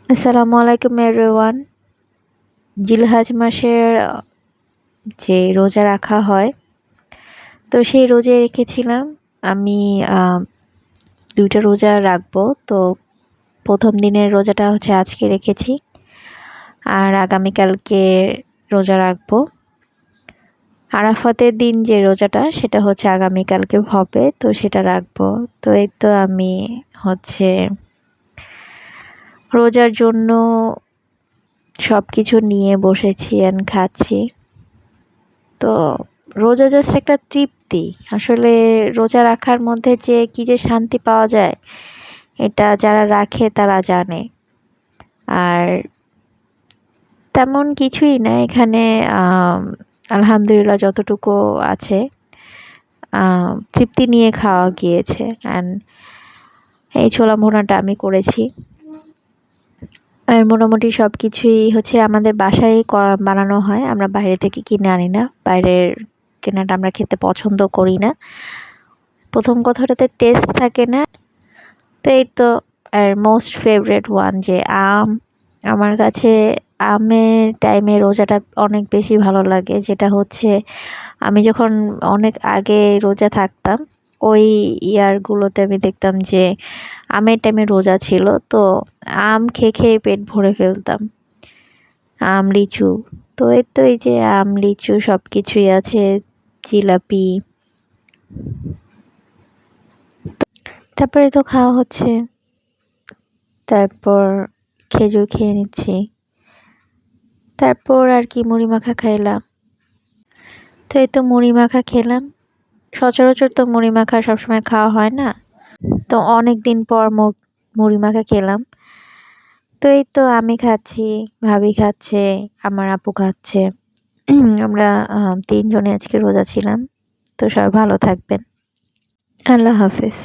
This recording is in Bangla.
আসসালামু আলাইকুম এভরিওয়ান। জিলহজ মাসের যে রোজা রাখা হয়, তো সেই রোজায় রেখেছিলাম আমি ২টা রোজা রাখবো। তো ১ম দিনের রোজাটা হচ্ছে আজকে রেখেছি। আর আগামীকালকে রোজা রাখবো। আরাফাতের দিন যে রোজাটা সেটা হচ্ছে আগামীকালকে হবে, তো সেটা রাখবো। তো এই তো আমি হচ্ছে রোজার জন্য সবকিছু নিয়ে বসেছি এন্ড খাচ্ছি। তো রোজা জাস্ট একটা তৃপ্তি। আসলে রোজা রাখার মধ্যে যে শান্তি পাওয়া যায়, এটা যারা রাখে তারা জানে। আর তেমন কিছুই না এখানে। আম আলহামদুলিল্লাহ যতটুকু আছে তৃপ্তি নিয়ে খাওয়া গিয়েছে। অ্যান্ড এই ছোলা ভুনাটা আমি করেছি। আর মোটামুটি সবকিছুই হচ্ছে আমাদের বাসায় বানানো হয়। আমরা বাইরে থেকে কিনে আনি না। বাইরের কেনাটা আমরা খেতে পছন্দ করি না। ১ম কথা ওটাতে টেস্ট থাকে না। তো এই তো। আর মোস্ট ফেভারিট ওয়ান যে আম। আমার কাছে আমের টাইমে রোজাটা অনেক বেশি ভালো লাগে। যেটা হচ্ছে আমি যখন অনেক আগে রোজা থাকতাম, ওই ইয়ারগুলোতে আমি দেখতাম যে আমের টাইমে রোজা ছিল। তো আম খেয়ে পেট ভরে ফেলতাম। আম, লিচু। তো এই তো এই যে আম, লিচু সবকিছুই আছে। জিলাপি। তারপরে তো খাওয়া হচ্ছে। তারপর খেজুর খেয়ে নিচ্ছি। তারপর আর কি মুড়ি মাখা খাইলাম। তো এই তো মুড়ি মাখা খেলাম। সচরাচর তো মুড়ি মাখা সবসময় খাওয়া হয় না। তো অনেকদিন পর মুড়ি মাখা খেলাম। তো এই তো আমি খাচ্ছি, ভাবি খাচ্ছে, আমার আপু খাচ্ছে। আমরা ৩ জনে আজকে রোজা ছিলাম। তো সবাই ভালো থাকবেন। আল্লাহ হাফেজ।